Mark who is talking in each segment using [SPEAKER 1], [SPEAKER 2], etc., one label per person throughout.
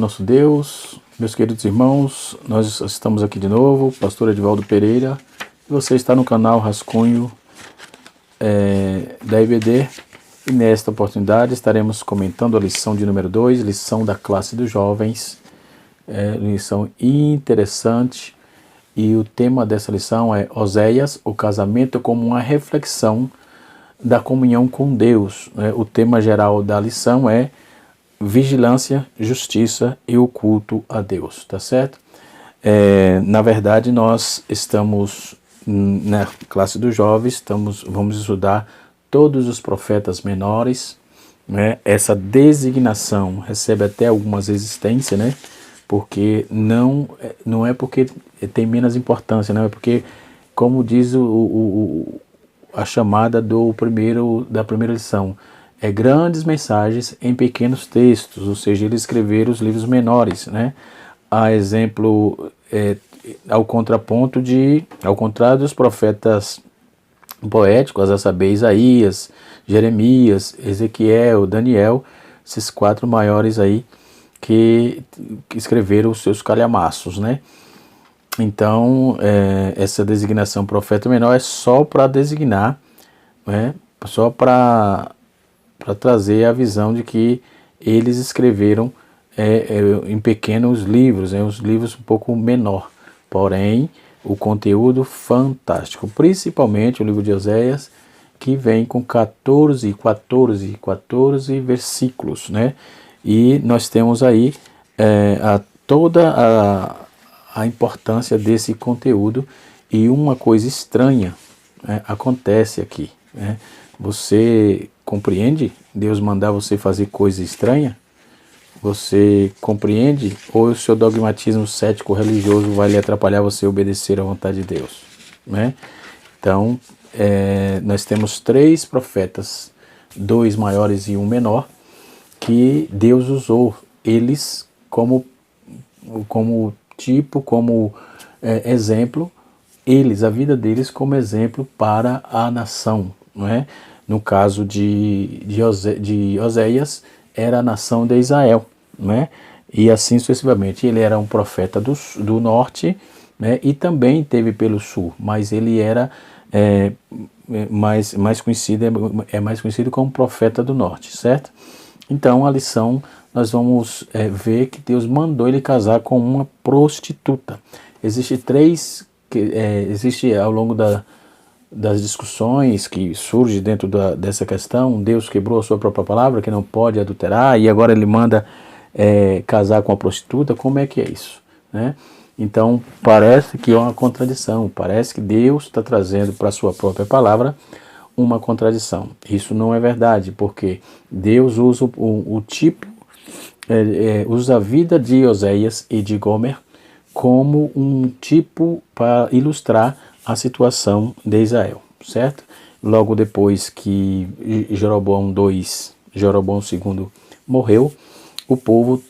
[SPEAKER 1] nosso Deus. Meus queridos irmãos, nós estamos aqui de novo, pastor Edivaldo Pereira, e você está no canal Rascunho da IBD, e nesta oportunidade estaremos comentando a lição de número 2, lição da classe dos jovens, lição interessante, e o tema dessa lição é Oséias, o casamento como uma reflexão da comunhão com Deus. O tema geral da lição é vigilância, justiça e o culto a Deus, tá certo? Na verdade, nós estamos na classe dos jovens, vamos estudar todos os profetas menores, né? Essa designação recebe até algumas resistências, né? Porque não é porque tem menos importância, não é porque, como diz a chamada da primeira lição, grandes mensagens em pequenos textos, ou seja, eles escreveram os livros menores, né? A exemplo, ao contrário dos profetas poéticos, a saber, Isaías, Jeremias, Ezequiel, Daniel, esses 4 maiores aí que escreveram os seus calhamaços, né? Então, essa designação profeta menor é só para designar, né? Só para trazer a visão de que eles escreveram em pequenos livros, uns livros um pouco menor, porém o conteúdo fantástico, principalmente o livro de Oséias, que vem com 14 versículos, né? E nós temos aí toda a importância desse conteúdo, e uma coisa estranha, né, acontece aqui, né? Você compreende Deus mandar você fazer coisa estranha? Você compreende? Ou o seu dogmatismo cético religioso vai lhe atrapalhar você obedecer à vontade de Deus, né? Então, nós temos 3 profetas, 2 maiores e 1 menor, que Deus usou eles como exemplo, a vida deles como exemplo para a nação, não é? No caso de Oséias, era a nação de Israel, né? E assim sucessivamente. Ele era um profeta do norte, né? E também teve pelo sul, mas ele era mais conhecido como profeta do norte, certo? Então, a lição, nós vamos ver que Deus mandou ele casar com uma prostituta. Existe ao longo das discussões que surgem dentro dessa questão. Deus quebrou a sua própria palavra, que não pode adulterar, e agora ele manda casar com a prostituta. Como é que é isso, né? Então parece que é uma contradição, parece que Deus está trazendo para a sua própria palavra uma contradição. Isso não é verdade, porque Deus usa usa a vida de Oséias e de Gomer como um tipo para ilustrar a situação de Israel, certo? Logo depois que Jeroboão II morreu, o povo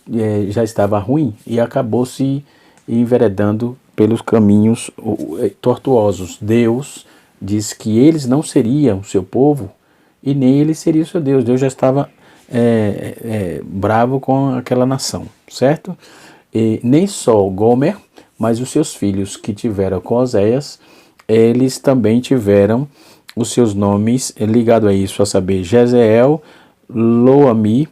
[SPEAKER 1] já estava ruim e acabou se enveredando pelos caminhos tortuosos. Deus diz que eles não seriam seu povo e nem ele seria o seu Deus. Deus já estava bravo com aquela nação, certo? E nem só Gomer, mas os seus filhos que tiveram com Oséias, eles também tiveram os seus nomes ligados a isso, a saber, Jezeel, Loami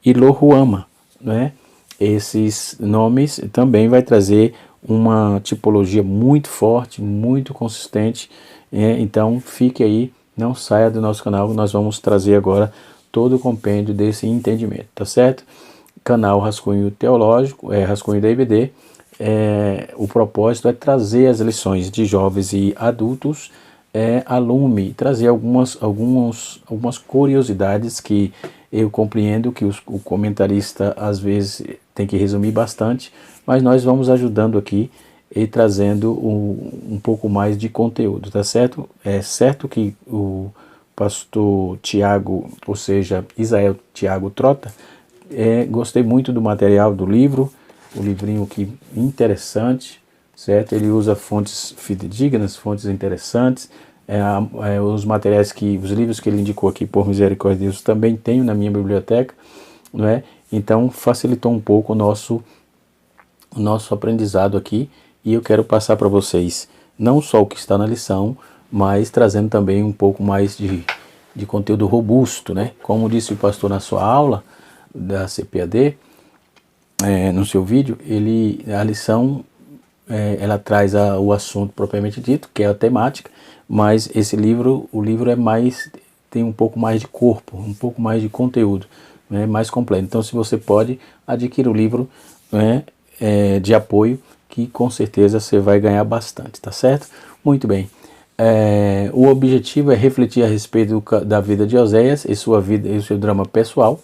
[SPEAKER 1] e Lohuama, né? Esses nomes também vai trazer uma tipologia muito forte, muito consistente, então fique aí, não saia do nosso canal, nós vamos trazer agora todo o compêndio desse entendimento, tá certo? Canal Rascunho Teológico, Rascunho da IBD. O propósito é trazer as lições de jovens e adultos a lume, trazer algumas curiosidades que eu compreendo que o comentarista às vezes tem que resumir bastante, mas nós vamos ajudando aqui e trazendo um pouco mais de conteúdo, tá certo? É certo que o pastor Tiago, ou seja, Isael Tiago Trota, gostei muito do material do livro, o livrinho aqui interessante, certo? Ele usa fontes fidedignas, fontes interessantes. Os livros que ele indicou aqui, por misericórdia de Deus, também tenho na minha biblioteca. não é? Então facilitou um pouco o nosso aprendizado aqui, e eu quero passar para vocês não só o que está na lição, mas trazendo também um pouco mais de conteúdo robusto, né? Como disse o pastor na sua aula da CPAD, no seu vídeo, a lição ela traz o assunto propriamente dito, que é a temática, mas o livro tem um pouco mais de corpo, um pouco mais de conteúdo, né, mais completo. Então, se você pode, adquirir o livro, né, de apoio, que com certeza você vai ganhar bastante, tá certo? Muito bem. O objetivo é refletir a respeito da vida de Oséias e sua vida e o seu drama pessoal,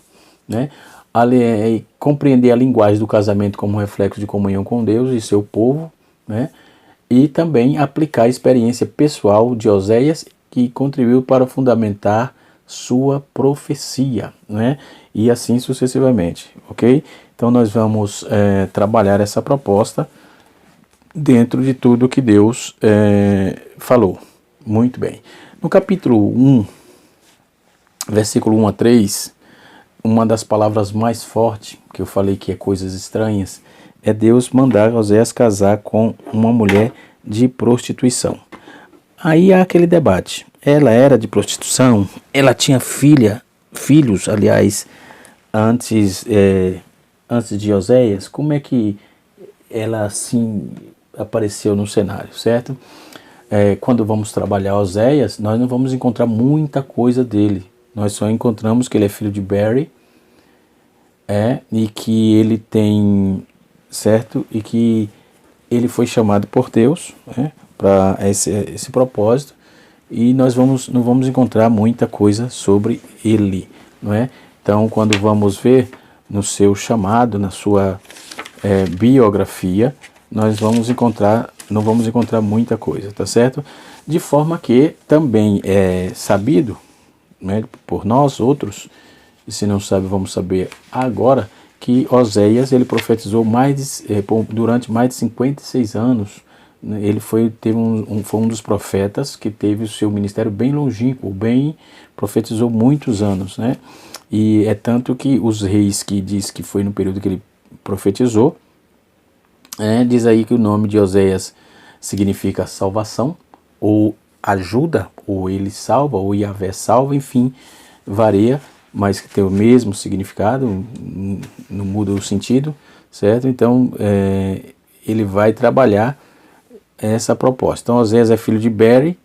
[SPEAKER 1] né? Compreender a linguagem do casamento como reflexo de comunhão com Deus e seu povo, né? E também aplicar a experiência pessoal de Oséias, que contribuiu para fundamentar sua profecia, né? E assim sucessivamente, ok? Então nós vamos trabalhar essa proposta dentro de tudo que Deus falou. Muito bem. No capítulo 1, versículo 1 a 3, uma das palavras mais fortes, que eu falei que é coisas estranhas, é Deus mandar Oséias casar com uma mulher de prostituição. Aí há aquele debate. Ela era de prostituição? Ela tinha filhos, aliás, antes de Oséias? Como é que ela assim apareceu no cenário, certo? Quando vamos trabalhar Oséias, nós não vamos encontrar muita coisa dele. Nós só encontramos que ele é filho de Beri, e que ele tem, certo? E que ele foi chamado por Deus, para esse propósito, e nós não vamos encontrar muita coisa sobre ele, não é? Então, quando vamos ver no seu chamado, na sua biografia, não vamos encontrar muita coisa, tá certo? De forma que também é sabido, né, por nós outros, e se não sabe, vamos saber agora, que Oséias ele profetizou durante mais de 56 anos. Ele foi um dos profetas que teve o seu ministério bem longínquo, profetizou muitos anos, né? E é tanto que os reis que diz que foi no período que ele profetizou, diz aí que o nome de Oséias significa salvação, ou ajuda, ou ele salva, ou Yahvé salva, enfim, varia, mas que tem o mesmo significado, não muda o sentido, certo? Então, ele vai trabalhar essa proposta. Então, Oséias é filho de Beri,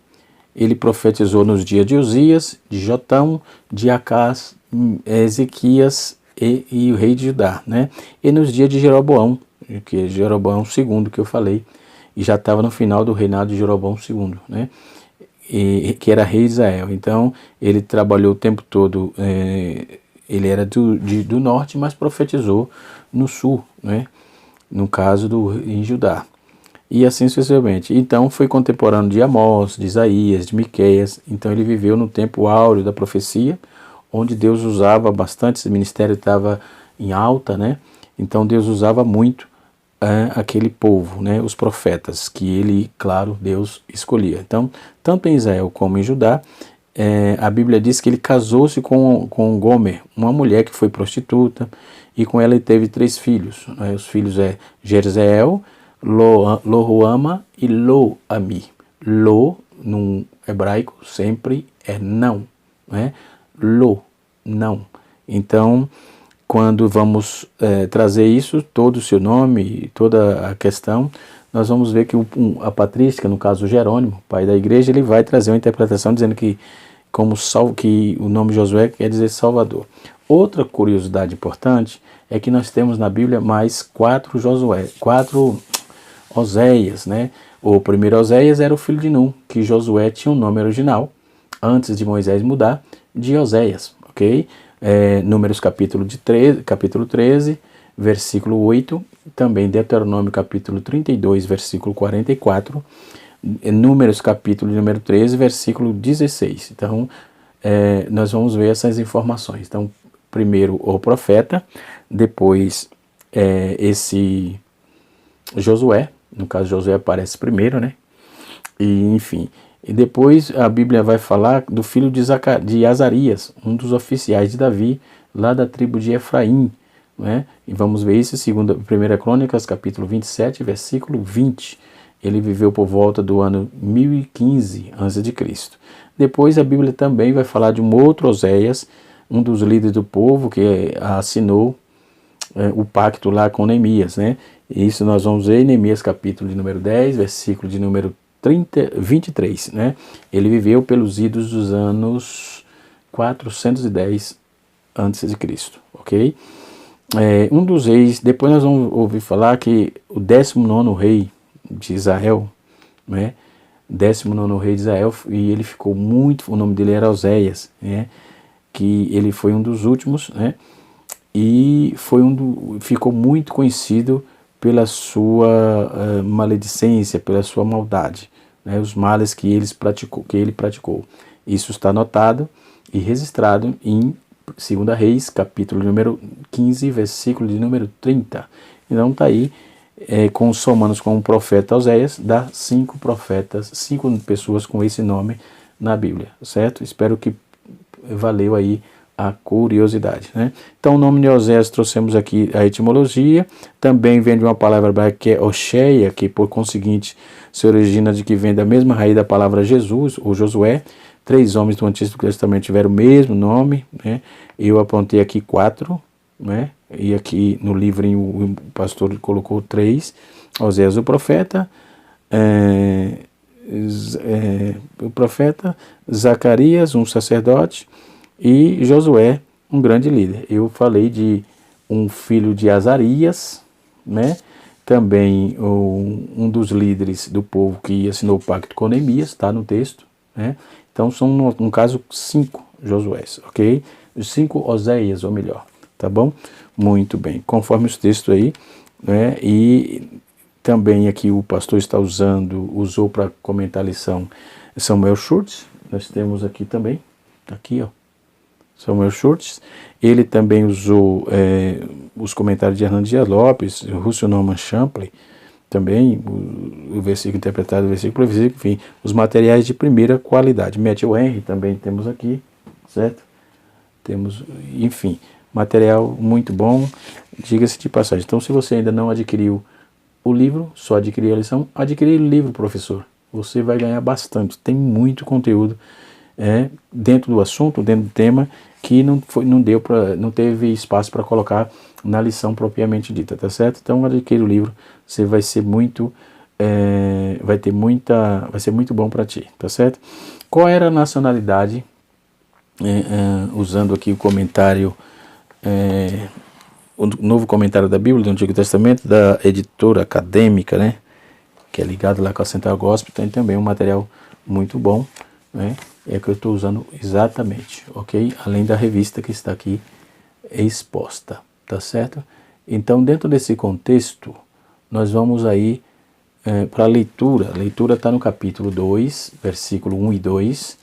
[SPEAKER 1] ele profetizou nos dias de Uzias, de Jotão, de Acás, Ezequias e o rei de Judá, né? E nos dias de Jeroboão, que é Jeroboão II, que eu falei, e já estava no final do reinado de Jeroboão II, né? Que era rei de Israel. Então, ele trabalhou o tempo todo, ele era do norte, mas profetizou no sul, né? No caso em Judá. E assim sucessivamente. Então, foi contemporâneo de Amós, de Isaías, de Miqueias. Então, ele viveu no tempo áureo da profecia, onde Deus usava bastante, esse ministério estava em alta, né? Então, Deus usava muito aquele povo, né, os profetas, que ele, claro, Deus escolhia. Então, tanto em Israel como em Judá, a Bíblia diz que ele casou-se com Gomer, uma mulher que foi prostituta, e com ela ele teve 3 filhos. Os filhos Jerzeel, Lohuama e Lo-Ami. Lo, no hebraico, sempre é não, né? Lo, não. Então, quando vamos trazer isso, todo o seu nome, toda a questão, nós vamos ver que a patrística, no caso Jerônimo, pai da igreja, ele vai trazer uma interpretação dizendo que o nome Josué quer dizer Salvador. Outra curiosidade importante é que nós temos na Bíblia mais 4 Oséias, né? O primeiro Oséias era o filho de Num, que Josué tinha um nome original, antes de Moisés mudar, de Oséias, ok? Números capítulo 13, versículo 8, também Deuteronômio capítulo 32, versículo 44, Números capítulo número 13, versículo 16. Então, nós vamos ver essas informações. Então, primeiro o profeta, depois esse Josué, no caso Josué aparece primeiro, né? E, enfim, e depois a Bíblia vai falar do filho de Azarias, um dos oficiais de Davi, lá da tribo de Efraim, né? E vamos ver isso em 1 Crônicas, capítulo 27, versículo 20. Ele viveu por volta do ano 1015 a.C. Depois a Bíblia também vai falar de um outro Oséias, um dos líderes do povo que assinou o pacto lá com Neemias, né? E isso nós vamos ver em Neemias capítulo de número 10, versículo de número 23, né? Ele viveu pelos idos dos anos 410 a.C., ok? Um dos reis, depois nós vamos ouvir falar que o 19º rei de Israel, né? 19º rei de Israel, e ele ficou muito, o nome dele era Oséias, né? Que ele foi um dos últimos, né? E ficou muito conhecido pela sua maledicência, pela sua maldade, né? Os males que ele praticou. Isso está anotado e registrado em 2 Reis, capítulo número 15, versículo de número 30. Então está aí, somando com o profeta Oséias, dá 5 profetas, 5 pessoas com esse nome na Bíblia, certo? Espero que valeu aí a curiosidade, né? Então o nome de Oséias trouxemos aqui a etimologia, também vem de uma palavra hebraica que é Osheia, que por conseguinte se origina de que vem da mesma raiz da palavra Jesus ou Josué. 3 homens do Antigo Testamento tiveram o mesmo nome, né? Eu apontei aqui 4, né? E aqui no livrinho o pastor colocou 3, Oséias o profeta, Zacarias, um sacerdote, e Josué, um grande líder. Eu falei de um filho de Azarias, né? Também um dos líderes do povo que assinou o pacto com Neemias, está no texto, né? Então são, no caso, 5 Josués, ok? 5 Oséias, ou melhor, tá bom? Muito bem, conforme os textos aí, né? E também aqui o pastor está usou para comentar a lição Samuel Schurtz. Nós temos aqui também, tá aqui, ó, Samuel Schurtz. Ele também usou os comentários de Hernando Dias Lopes, Russell Norman Champlin, também o versículo interpretado, o versículo por versículo, enfim, os materiais de primeira qualidade. Matthew Henry também temos aqui, certo? Temos, enfim, material muito bom, diga-se de passagem. Então, se você ainda não adquiriu o livro, só adquirir a lição, adquirir o livro, professor. Você vai ganhar bastante, tem muito conteúdo dentro do assunto, dentro do tema, que não teve espaço para colocar na lição propriamente dita, tá certo? Então adquire o livro, você vai ser muito, vai ser muito bom para ti, tá certo? Qual era a nacionalidade, usando aqui o comentário, o novo comentário da Bíblia do Antigo Testamento, da editora acadêmica, né? Que é ligado lá com a Central Gospel, tem também um material muito bom, né? É que eu estou usando exatamente, ok? Além da revista que está aqui exposta, tá certo? Então, dentro desse contexto, nós vamos aí para a leitura. A leitura está no capítulo 2, versículo 1 e 2,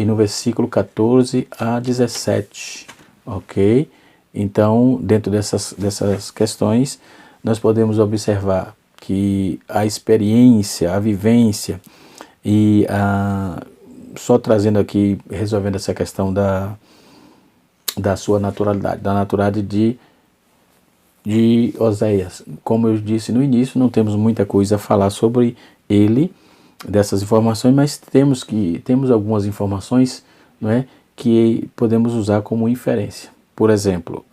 [SPEAKER 1] no versículo 14 a 17, ok? Então, dentro dessas questões, nós podemos observar que a experiência, a vivência, e só trazendo aqui, resolvendo essa questão da sua naturalidade, da naturalidade de Oséias. Como eu disse no início, não temos muita coisa a falar sobre ele, dessas informações, mas temos algumas informações, não é, que podemos usar como inferência. Por exemplo,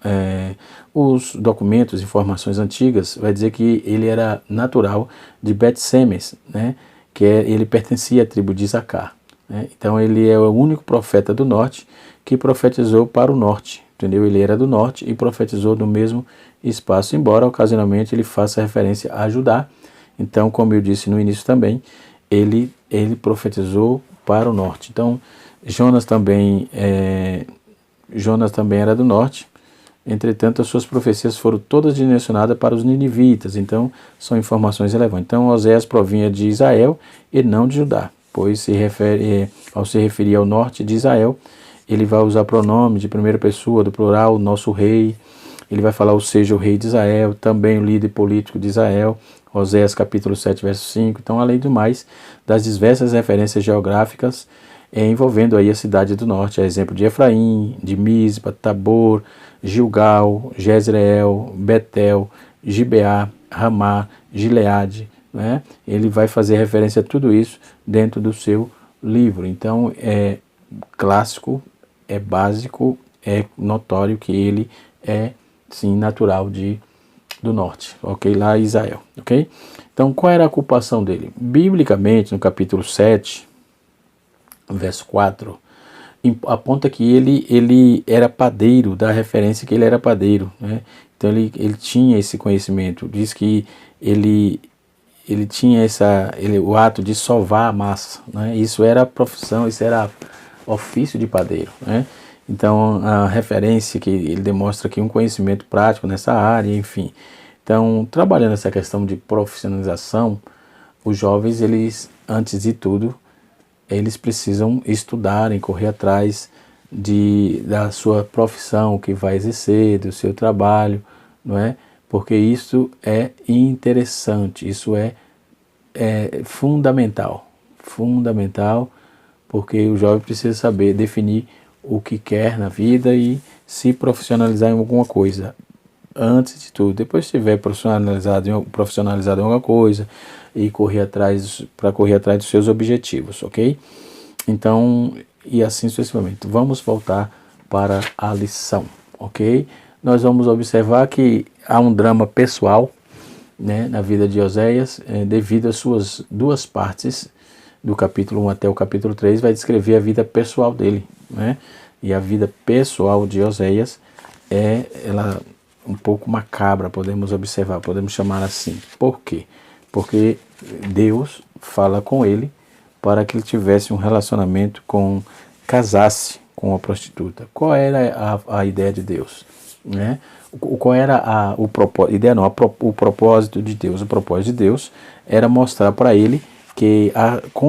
[SPEAKER 1] os documentos, informações antigas, vai dizer que ele era natural de Bet-Semes, né, ele pertencia à tribo de Isacar, né? Então ele é o único profeta do norte que profetizou para o norte, entendeu? Ele era do norte e profetizou no mesmo espaço, embora ocasionalmente ele faça referência a Judá. Então, como eu disse no início também, ele profetizou para o norte. Então, Jonas também era do norte. Entretanto, as suas profecias foram todas direcionadas para os ninivitas, então são informações relevantes. Então, Oséias provinha de Israel e não de Judá, pois ao se referir ao norte de Israel, ele vai usar pronome de primeira pessoa, do plural, nosso rei. Ele vai falar, ou seja, o rei de Israel, também o líder político de Israel, Oséias capítulo 7, verso 5. Então, além do mais, das diversas referências geográficas, envolvendo aí a cidade do norte, a exemplo de Efraim, de Mispa, Tabor, Gilgal, Jezreel, Betel, Gibeá, Ramá, Gileade, né? Ele vai fazer referência a tudo isso dentro do seu livro. Então é clássico, é básico, é notório que ele é sim natural do norte, ok? Lá em Israel, ok? Então qual era a ocupação dele? Biblicamente, no capítulo 7, verso 4, aponta que ele era padeiro, dá referência que ele era padeiro, né? Então ele tinha esse conhecimento, diz que ele tinha o ato de sovar a massa, né? Isso era a profissão, isso era ofício de padeiro, né? Então a referência que ele demonstra aqui um conhecimento prático nessa área, enfim. Então, trabalhando essa questão de profissionalização, os jovens, eles, antes de tudo, eles precisam estudarem, correr atrás da sua profissão, que vai exercer, do seu trabalho, não é? Porque isso é interessante, isso é fundamental, porque o jovem precisa saber definir o que quer na vida e se profissionalizar em alguma coisa, antes de tudo. Depois que estiver profissionalizado em alguma coisa e correr atrás dos seus objetivos, ok? Então, e assim sucessivamente. Vamos voltar para a lição, ok? Nós vamos observar que há um drama pessoal, né, na vida de Oséias, devido às suas duas partes, do capítulo 1 até o capítulo 3, vai descrever a vida pessoal dele, né? E a vida pessoal de Oséias ela um pouco macabra, podemos observar, podemos chamar assim. Por quê? Porque Deus fala com ele para que ele tivesse um relacionamento casasse com a prostituta. Qual era a ideia de Deus, né? Qual era o propósito? Ideia não, o propósito de Deus. O propósito de Deus era mostrar para ele que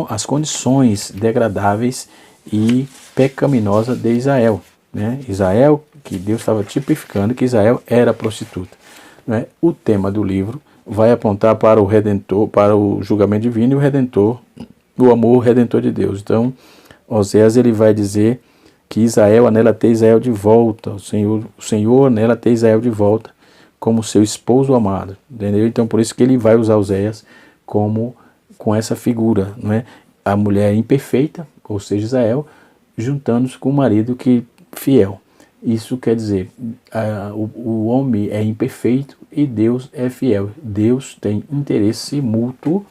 [SPEAKER 1] as condições degradáveis e pecaminosas de Israel, né? Israel, que Deus estava tipificando que Israel era prostituta, né? O tema do livro vai apontar para o Redentor, para o julgamento divino e o Redentor, o amor redentor de Deus. Então, Oséias ele vai dizer que Israel anela ter Israel de volta, o Senhor anela ter Israel de volta como seu esposo amado, entendeu? Então por isso que ele vai usar Oséias com essa figura, não é? A mulher imperfeita, ou seja, Israel, juntando-se com o marido que fiel. Isso quer dizer, o homem é imperfeito e Deus é fiel. Deus tem interesse mútuo,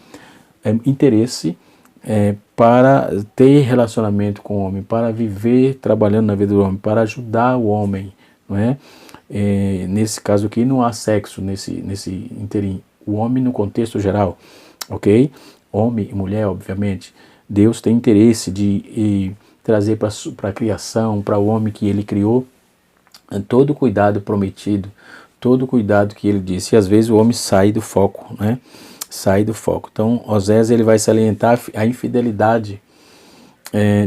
[SPEAKER 1] para ter relacionamento com o homem, para viver trabalhando na vida do homem, para ajudar o homem, não é? Nesse caso aqui não há sexo nesse interim. O homem no contexto geral, ok? Homem e mulher, obviamente. Deus tem interesse de trazer para a criação, para o homem que ele criou, todo o cuidado prometido, todo o cuidado que ele disse. E às vezes o homem sai do foco, né? Sai do foco. Então, Oséias ele vai salientar a infidelidade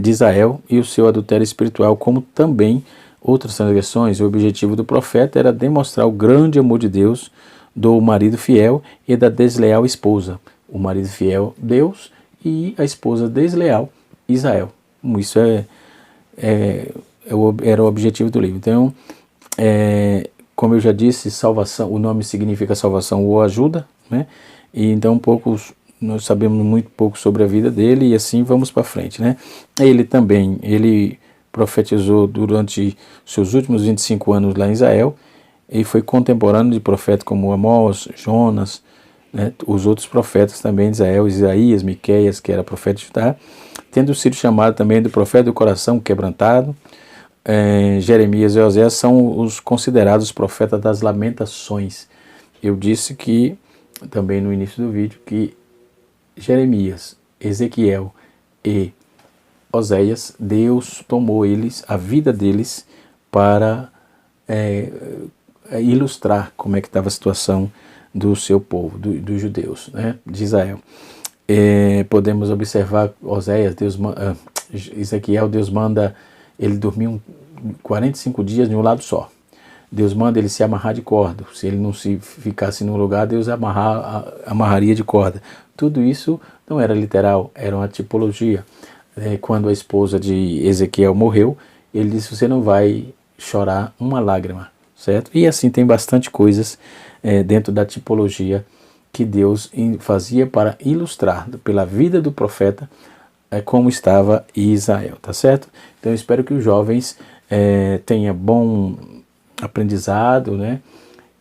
[SPEAKER 1] de Israel e o seu adultério espiritual, como também outras transgressões. O objetivo do profeta era demonstrar o grande amor de Deus, do marido fiel e da desleal esposa. O marido fiel, Deus, e a esposa desleal, Israel. Isso era o objetivo do livro. Então, como eu já disse, salvação, o nome significa salvação ou ajuda, né? E então nós sabemos muito pouco sobre a vida dele e assim vamos para frente, né? Ele profetizou durante seus últimos 25 anos lá em Israel e foi contemporâneo de profetas como Amós, Jonas, né? Os outros profetas também de Israel, Isaías, Miqueias, que era profeta de Judá, tendo sido chamado também do profeta do coração quebrantado. Jeremias e Oséias são os considerados profetas das lamentações. Eu disse que também no início do vídeo que Jeremias, Ezequiel e Oséias, Deus tomou a vida deles para ilustrar como é que estava a situação do seu povo, dos judeus, né, de Israel. Podemos observar Oséias, Ezequiel, Deus manda ele dormir 45 dias em um lado só. Deus manda ele se amarrar de corda. Se ele não se ficasse num lugar, Deus amarraria de corda. Tudo isso não era literal, era uma tipologia. quando a esposa de Ezequiel morreu, ele disse: você não vai chorar uma lágrima, certo? E assim tem bastante coisas dentro da tipologia que Deus fazia para ilustrar pela vida do profeta como estava Israel, tá certo? Então eu espero que os jovens tenham bom aprendizado, né?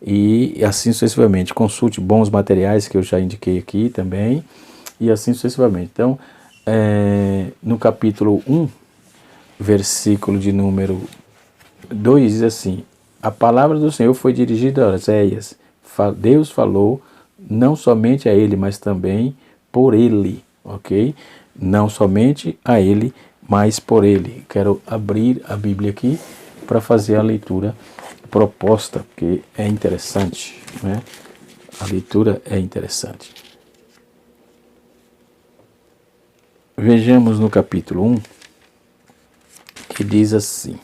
[SPEAKER 1] E assim sucessivamente. Consulte bons materiais que eu já indiquei aqui também, e assim sucessivamente. Então, no capítulo 1, versículo de número 2, diz assim: a palavra do Senhor foi dirigida a Oséias. Deus falou não somente a ele, mas também por ele, ok? Não somente a ele, mas por ele. Quero abrir a Bíblia aqui para fazer a leitura proposta, porque é interessante, né? A leitura é interessante. Vejamos no capítulo 1, que diz assim,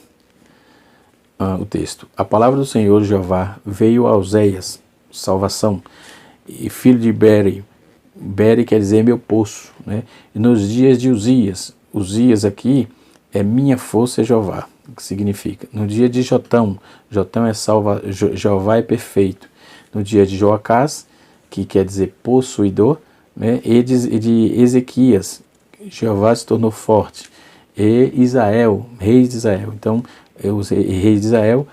[SPEAKER 1] o texto: a palavra do Senhor Jeová veio a Oséias, salvação, e filho de Beri. Beri quer dizer meu poço, né? E nos dias de Uzias, Uzias aqui é minha força, é Jeová, que significa. No dia de Jotão, Jotão é salva, Jeová é perfeito. No dia de Joacás, que quer dizer possuidor, né? E de Ezequias, Jeová se tornou forte. E Israel, reis de Israel. Então, os reis de Israel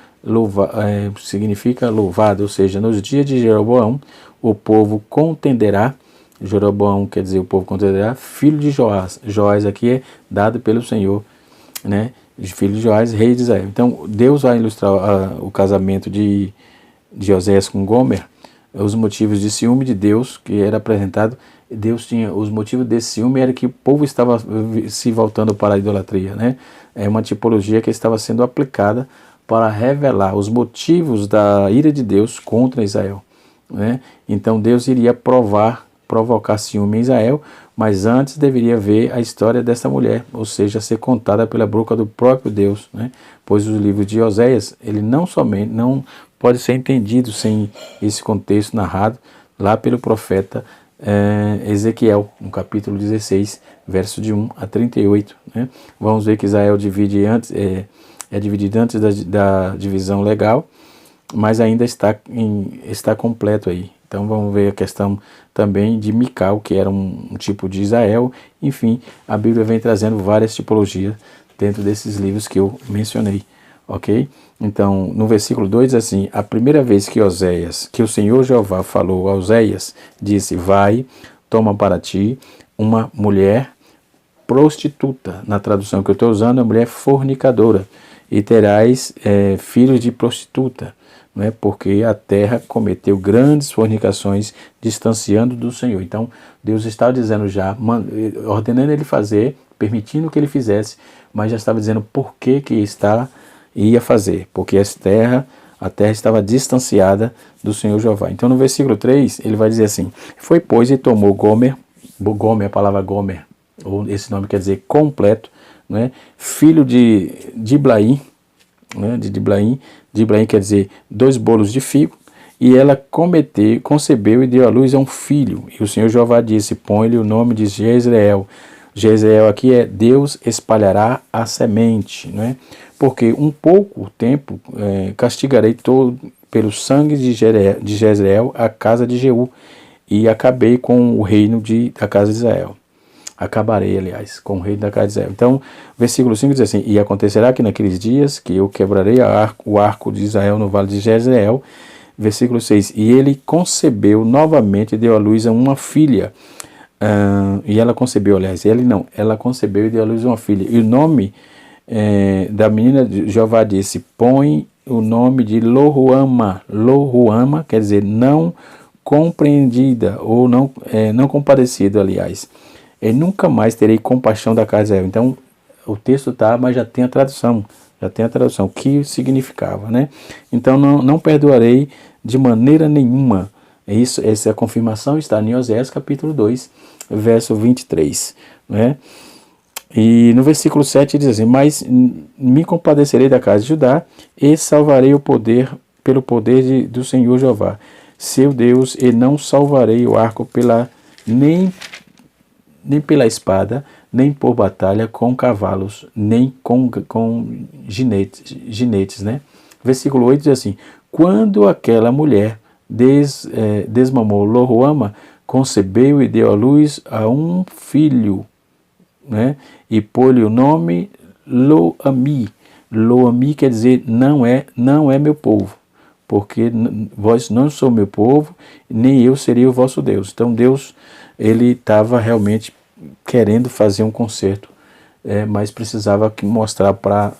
[SPEAKER 1] significa louvado, ou seja, nos dias de Jeroboão, o povo contenderá. Jeroboão quer dizer o povo contenderá, filho de Joás. Joás aqui é dado pelo Senhor, né? Filho de Joás, rei de Israel. Então, Deus vai ilustrar o casamento de Oséias com Gomer, os motivos de ciúme de Deus, que era apresentado. Deus tinha os motivos desse ciúme, era que o povo estava se voltando para a idolatria, né? É uma tipologia que estava sendo aplicada para revelar os motivos da ira de Deus contra Israel, né? Então Deus iria provocar ciúme em Israel, mas antes deveria ver a história dessa mulher, ou seja, ser contada pela boca do próprio Deus, né? Pois o livro de Oséias, ele não pode ser entendido sem esse contexto narrado lá pelo profeta Ezequiel, no capítulo 16, verso de 1 a 38. Né? Vamos ver que Israel é dividido antes da divisão legal, mas ainda está completo aí. Então vamos ver a questão também de Mical, que era um tipo de Israel. Enfim, a Bíblia vem trazendo várias tipologias dentro desses livros que eu mencionei, ok? Então, no versículo 2 diz assim: a primeira vez que o Senhor Jeová falou a Oséias, disse: vai, toma para ti uma mulher prostituta. Na tradução que eu estou usando, a mulher fornicadora, e terás filhos de prostituta, não é? Porque a terra cometeu grandes fornicações, distanciando do Senhor. Então, Deus estava dizendo já, ordenando ele fazer, permitindo que ele fizesse, mas já estava dizendo por que ia fazer, porque a terra estava distanciada do Senhor Jeová. Então no versículo 3, ele vai dizer assim: foi, pois, e tomou Gomer, a palavra Gomer, ou esse nome quer dizer completo, né? Filho de Diblaim, né? Diblaim quer dizer 2 bolos de figo, e ela concebeu e deu à luz a um filho, e o Senhor Jeová disse: põe-lhe o nome de Jezreel. Jezreel aqui é Deus espalhará a semente, né? Porque um pouco tempo castigarei todo pelo sangue de Jezreel a casa de Jeú, e acabei com o reino da casa de Israel. Acabarei, aliás, com o reino da casa de Israel. Então, versículo 5 diz assim: e acontecerá que naqueles dias que eu quebrarei o arco de Israel no vale de Jezreel. Versículo 6, e ele concebeu novamente e deu à luz a uma filha. E ela concebeu, aliás, ela concebeu e deu à luz uma filha. E o nome da menina, Jeová disse: põe o nome de Lohuama. Lohuama quer dizer não compreendida, ou não compadecida, aliás. E nunca mais terei compaixão da casa de Israel. Então, o texto está, mas já tem a tradução. O que significava, né? Então, não perdoarei de maneira nenhuma. Essa confirmação está em Oséias capítulo 2, verso 23, né? E no versículo 7 diz assim: mas me compadecerei da casa de Judá e salvarei pelo poder do Senhor Jeová, seu Deus, e não salvarei o arco nem pela espada, nem por batalha com cavalos, nem com ginetes, né? Versículo 8 diz assim: quando aquela mulher desmamou Lo-ruama, concebeu e deu à luz a um filho, né? E pôs-lhe o nome Lo-ami. Lo-ami quer dizer não é meu povo, porque vós não sois meu povo, nem eu serei o vosso Deus. Então Deus, ele estava realmente querendo fazer um concerto, mas precisava mostrar para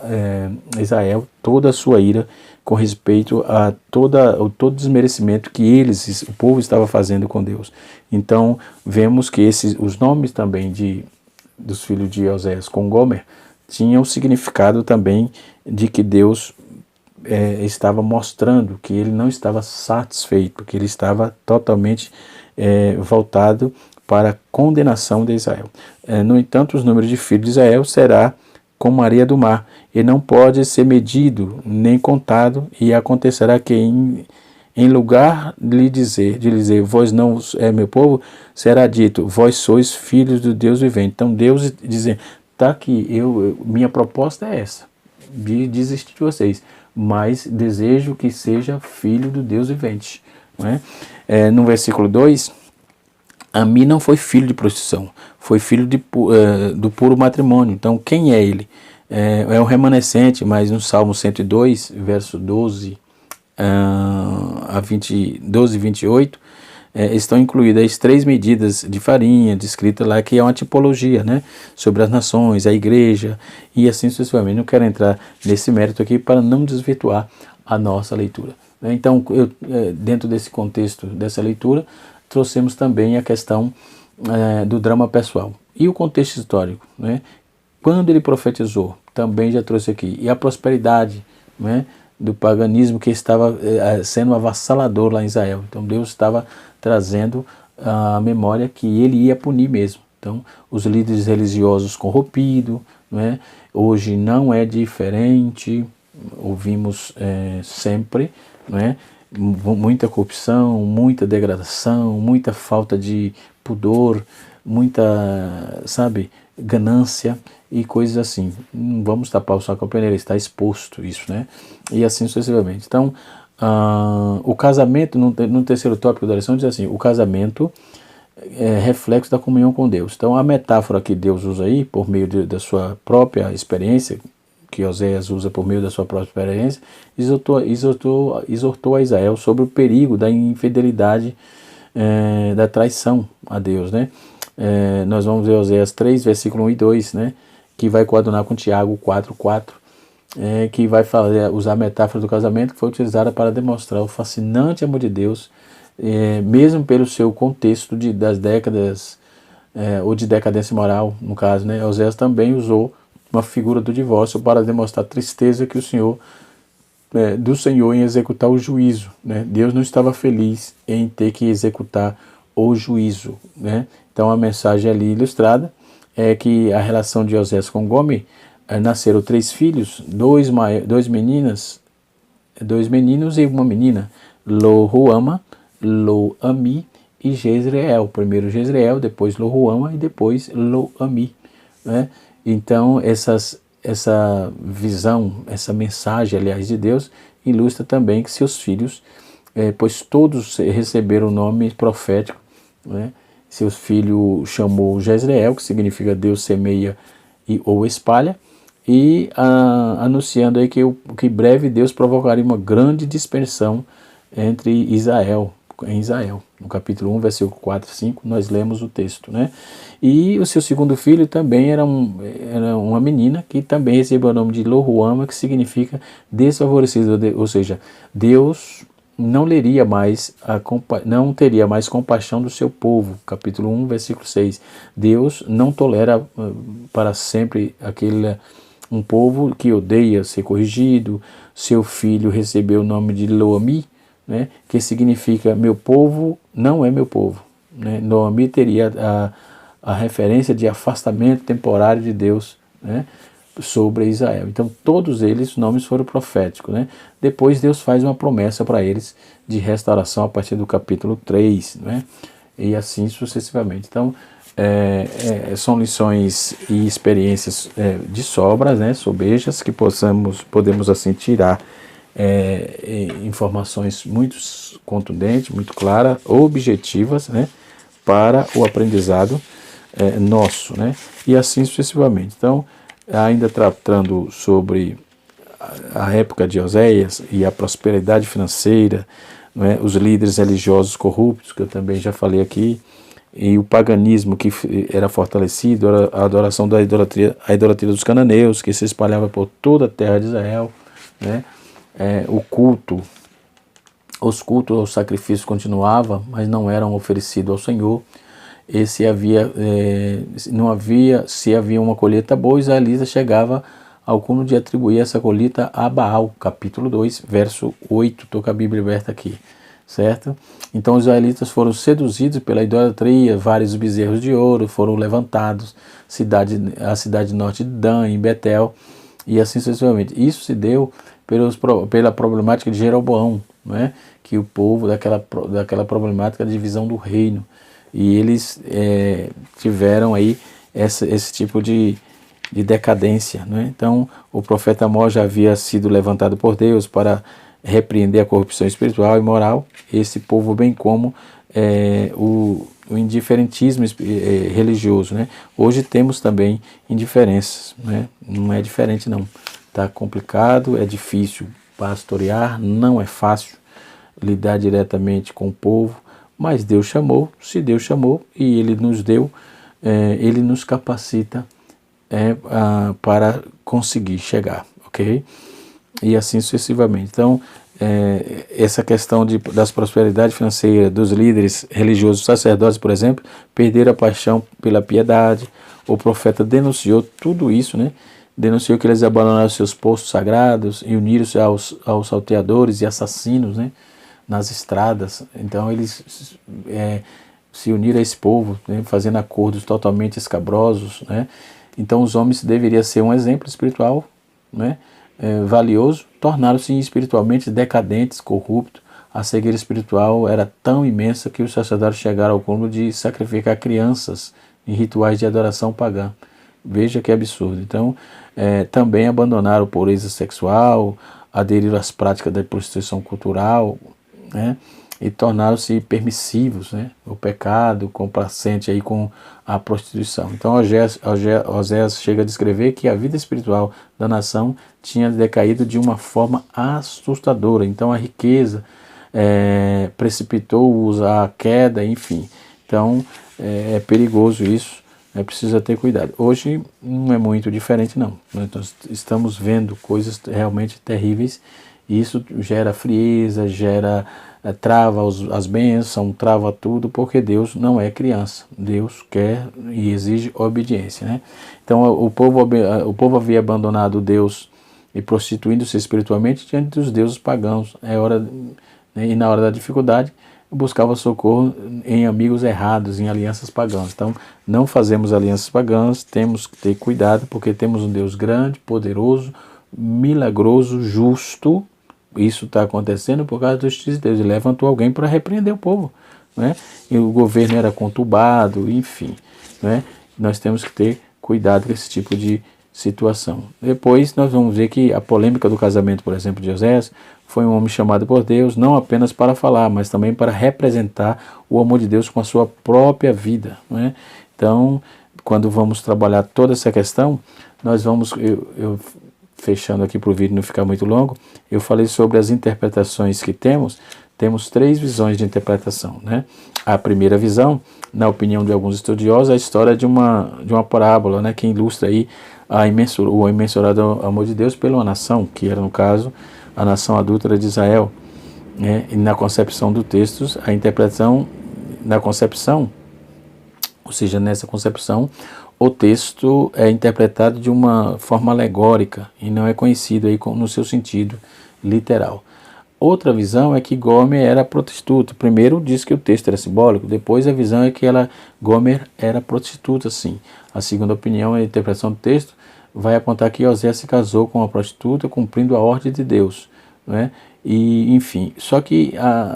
[SPEAKER 1] Israel toda a sua ira com respeito a todo desmerecimento que o povo estava fazendo com Deus. Então vemos que os nomes também dos filhos de Oséias com Gomer tinham o significado também de que Deus estava mostrando que ele não estava satisfeito, que ele estava totalmente voltado para a condenação de Israel. No entanto, os números de filhos de Israel será como a areia do mar, e não pode ser medido nem contado, e acontecerá que em lugar de dizer, vós não é meu povo, será dito, vós sois filhos do Deus vivente. Então Deus dizendo, tá aqui, minha proposta é essa, de desistir de vocês, mas desejo que seja filho do Deus vivente. Não é? No versículo 2, Ami não foi filho de prostituição, foi filho do puro matrimônio. Então quem é ele? É um remanescente, mas no Salmo 102, verso 12 a 28, estão incluídas as 3 medidas de farinha, descrita lá, que é uma tipologia, né, sobre as nações, a igreja, e assim sucessivamente. Não quero entrar nesse mérito aqui para não desvirtuar a nossa leitura. Então, dentro desse contexto dessa leitura, trouxemos também a questão do drama pessoal. E o contexto histórico, né? Quando ele profetizou, também já trouxe aqui. E a prosperidade, né, do paganismo que estava sendo avassalador lá em Israel. Então Deus estava trazendo a memória que ele ia punir mesmo. Então os líderes religiosos corrompidos, né? Hoje não é diferente, ouvimos sempre, né? Muita corrupção, muita degradação, muita falta de pudor, muita, ganância e coisas assim. Não vamos tapar o sol com a peneira, está exposto isso, né? E assim sucessivamente. Então, o casamento, no terceiro tópico da lição, diz assim, o casamento é reflexo da comunhão com Deus. Então, a metáfora que Deus usa aí, por meio da sua própria experiência, que Oséias usa por meio da sua própria experiência, exortou a Israel sobre o perigo da infidelidade, da traição a Deus, né? Nós vamos ver Oséias 3, versículo 1 e 2, né? Que vai coadunar com Tiago 4:4, que vai usar a metáfora do casamento, que foi utilizada para demonstrar o fascinante amor de Deus, mesmo pelo seu contexto das décadas, ou de decadência moral, no caso, né? Oséias também usou uma figura do divórcio para demonstrar a tristeza que do Senhor em executar o juízo, né? Deus não estava feliz em ter que executar o juízo, né? Então a mensagem ali ilustrada é que a relação de Oséias com Gomer, nasceram 3 filhos, 2 meninos e uma menina, Lo-ruama, Lo-ami e Jezreel. Primeiro Jezreel, depois Lo-ruama e depois Lo-ami, né? Então essa visão, essa mensagem, aliás, de Deus, ilustra também que seus filhos, pois todos receberam o nome profético, né? Seus filhos chamou Jezreel, que significa Deus semeia ou espalha, e anunciando aí que breve Deus provocaria uma grande dispersão em Israel. No capítulo 1, versículo 4 e 5, nós lemos o texto, né? E o seu segundo filho também era uma menina, que também recebeu o nome de Lo-ruama, que significa desfavorecido, ou seja, Deus não teria mais compaixão do seu povo. Capítulo 1, versículo 6. Deus não tolera para sempre um povo que odeia ser corrigido. Seu filho recebeu o nome de Lo-ami, né, que significa meu povo não é meu povo, né? Lo-ami teria a referência de afastamento temporário de Deus, né, sobre Israel. Então todos eles, os nomes foram proféticos, né? Depois Deus faz uma promessa para eles de restauração a partir do capítulo 3, né? E assim sucessivamente. Então São lições e experiências de sobras, né, sobejas, que podemos assim tirar informações muito contundentes, muito claras, objetivas, né, para o aprendizado nosso, né, e assim sucessivamente. Então, ainda tratando sobre a época de Oséias e a prosperidade financeira, né, os líderes religiosos corruptos, que eu também já falei aqui, e o paganismo que era fortalecido, a adoração da idolatria, a idolatria dos cananeus, que se espalhava por toda a terra de Israel, né? Os cultos aos sacrifícios continuavam, mas não eram oferecidos ao Senhor. Se havia uma colheita boa, Israelita chegava ao cúmulo de atribuir essa colheita a Baal, capítulo 2, verso 8, estou com a Bíblia aberta aqui, certo? Então os israelitas foram seduzidos pela idolatria, vários bezerros de ouro foram levantados, a cidade norte de Dan, em Betel, e assim sucessivamente. Isso se deu pela problemática de Jeroboão, né? Que o povo, daquela problemática de divisão do reino, e eles tiveram aí esse tipo de decadência, né? Então o profeta Amós já havia sido levantado por Deus para repreender a corrupção espiritual e moral, esse povo, bem como o indiferentismo religioso, né? Hoje temos também indiferenças, né? Não é diferente não, está complicado, é difícil pastorear, não é fácil lidar diretamente com o povo, mas Deus chamou, se Deus chamou e Ele nos deu, Ele nos capacita para conseguir chegar, ok? E assim sucessivamente. Então, essa questão das prosperidade financeira dos líderes religiosos, sacerdotes, por exemplo, perderam a paixão pela piedade. O profeta denunciou tudo isso, né? Denunciou que eles abandonaram seus postos sagrados e uniram-se aos salteadores e assassinos, né, nas estradas. Então eles se uniram a esse povo, né, fazendo acordos totalmente escabrosos, né? Então os homens deveriam ser um exemplo espiritual, né, valioso, tornaram-se espiritualmente decadentes, corruptos. A cegueira espiritual era tão imensa que os sacerdotes chegaram ao cúmulo de sacrificar crianças em rituais de adoração pagã. Veja que absurdo. Então, também abandonaram a pureza sexual, aderiram às práticas da prostituição cultural, né, e tornaram-se permissivos, né, o pecado complacente aí com a prostituição. Então, Oséias chega a descrever que a vida espiritual da nação tinha decaído de uma forma assustadora. Então, a riqueza precipitou-os à queda, enfim. Então, é perigoso isso. Precisa ter cuidado. Hoje não é muito diferente não. Nós estamos vendo coisas realmente terríveis e isso gera frieza, trava as bênçãos, trava tudo, porque Deus não é criança. Deus quer e exige obediência, né? Então o povo havia abandonado Deus e prostituindo-se espiritualmente diante dos deuses pagãos. E na hora da dificuldade buscava socorro em amigos errados, em alianças pagãs. Então, não fazemos alianças pagãs, temos que ter cuidado, porque temos um Deus grande, poderoso, milagroso, justo. Isso está acontecendo por causa da justiça de Deus. Ele levantou alguém para repreender o povo, né? E o governo era conturbado, enfim, né? Nós temos que ter cuidado com esse tipo de situação. Depois nós vamos ver que a polêmica do casamento, por exemplo, de Oséias, foi um homem chamado por Deus, não apenas para falar, mas também para representar o amor de Deus com a sua própria vida, não é? Então, quando vamos trabalhar toda essa questão, nós vamos, eu fechando aqui para o vídeo não ficar muito longo, eu falei sobre as interpretações que temos 3 visões de interpretação, né? A primeira visão, na opinião de alguns estudiosos, é a história de uma parábola, né, que ilustra aí o imensurável amor de Deus pela nação, que era, no caso, a nação adúltera de Israel, né? E na concepção do texto, a interpretação, ou seja, nessa concepção, o texto é interpretado de uma forma alegórica e não é conhecido aí no seu sentido literal. Outra visão é que Gomer era prostituta. Primeiro diz que o texto era simbólico, depois a visão é que Gomer era prostituta, sim. A segunda opinião, a interpretação do texto, vai apontar que Oséias se casou com uma prostituta cumprindo a ordem de Deus, né? e enfim. Só que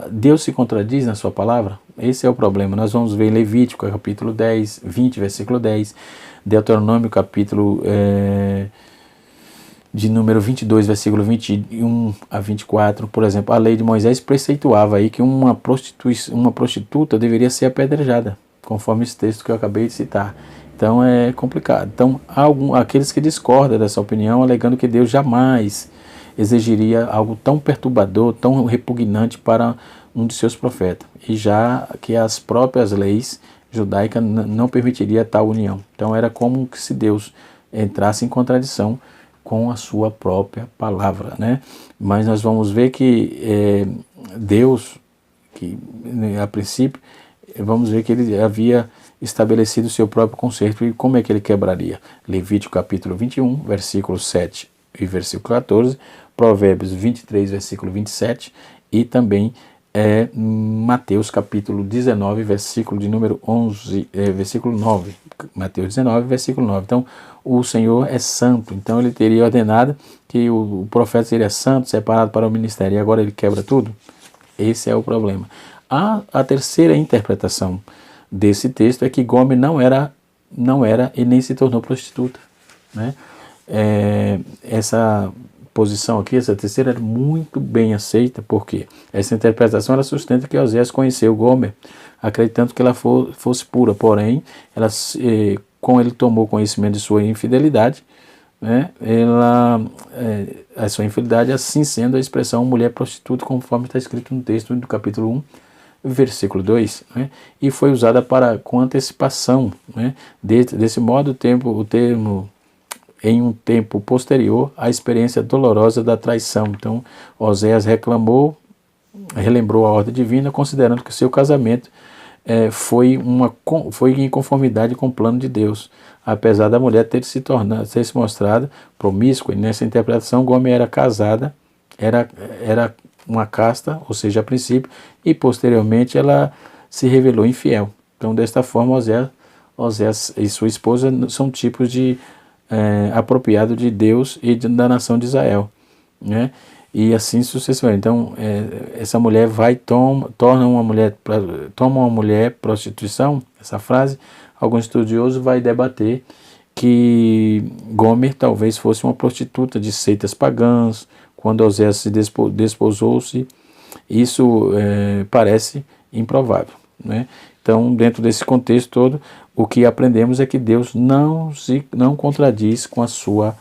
[SPEAKER 1] Deus se contradiz na sua palavra. Esse é o problema. Nós vamos ver em Levítico, capítulo 10, 20, versículo 10, Deuteronômio, capítulo de número 22, versículo 21 a 24, por exemplo. A lei de Moisés preceituava aí que uma prostituta deveria ser apedrejada, conforme esse texto que eu acabei de citar. Então é complicado. Então há aqueles que discordam dessa opinião, alegando que Deus jamais exigiria algo tão perturbador, tão repugnante para um de seus profetas, e já que as próprias leis judaicas não permitiria tal união. Então era como se Deus entrasse em contradição com a sua própria palavra, né? Mas nós vamos ver que Deus, que a princípio, vamos ver que ele havia estabelecido o seu próprio conserto. E como é que ele quebraria? Levítico capítulo 21, versículo 7 e versículo 14, Provérbios 23, versículo 27, e também Mateus capítulo 19, versículo de número 11, versículo 9. Mateus 19, versículo 9. Então, o Senhor é santo, então ele teria ordenado que o profeta seria santo, separado para o ministério, e agora ele quebra tudo? Esse é o problema. A terceira interpretação desse texto é que Gomer não era e nem se tornou prostituta, né? Essa posição aqui, essa terceira, é muito bem aceita, porque essa interpretação ela sustenta que Oséias conheceu Gomer, acreditando que ela fosse pura, porém, como ele tomou conhecimento de sua infidelidade, né, a sua infidelidade, assim sendo a expressão mulher prostituta, conforme está escrito no texto do capítulo 1, versículo 2, né, e foi usada com antecipação, né, desse modo o termo em um tempo posterior à experiência dolorosa da traição. Então, Oséias relembrou a ordem divina, considerando que seu casamento foi em conformidade com o plano de Deus, apesar da mulher ter se mostrado promíscua. E nessa interpretação, Gomer era casada, era uma casta, ou seja, a princípio, e posteriormente ela se revelou infiel. Então, desta forma, Oséias e sua esposa são tipos de apropriado de Deus e da nação de Israel, né? E assim sucessivamente. Então, essa mulher toma uma mulher prostituição. Essa frase, algum estudioso vai debater que Gomer talvez fosse uma prostituta de seitas pagãs. Quando Oséias se desposou-se, isso parece improvável, né? Então, dentro desse contexto todo, o que aprendemos é que Deus não contradiz com a sua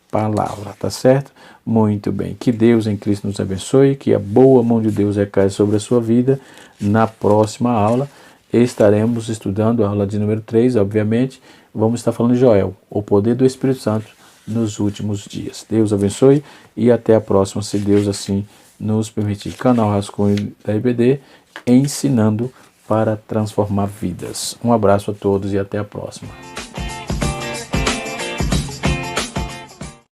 [SPEAKER 1] palavra, tá certo? Muito bem. Que Deus em Cristo nos abençoe, que a boa mão de Deus recaia sobre a sua vida. Na próxima aula estaremos estudando a aula de número 3, obviamente. Vamos estar falando de Joel, o poder do Espírito Santo nos últimos dias. Deus abençoe e até a próxima, se Deus assim nos permitir. Canal Rascunho da IBD, ensinando para transformar vidas. Um abraço a todos e até a próxima.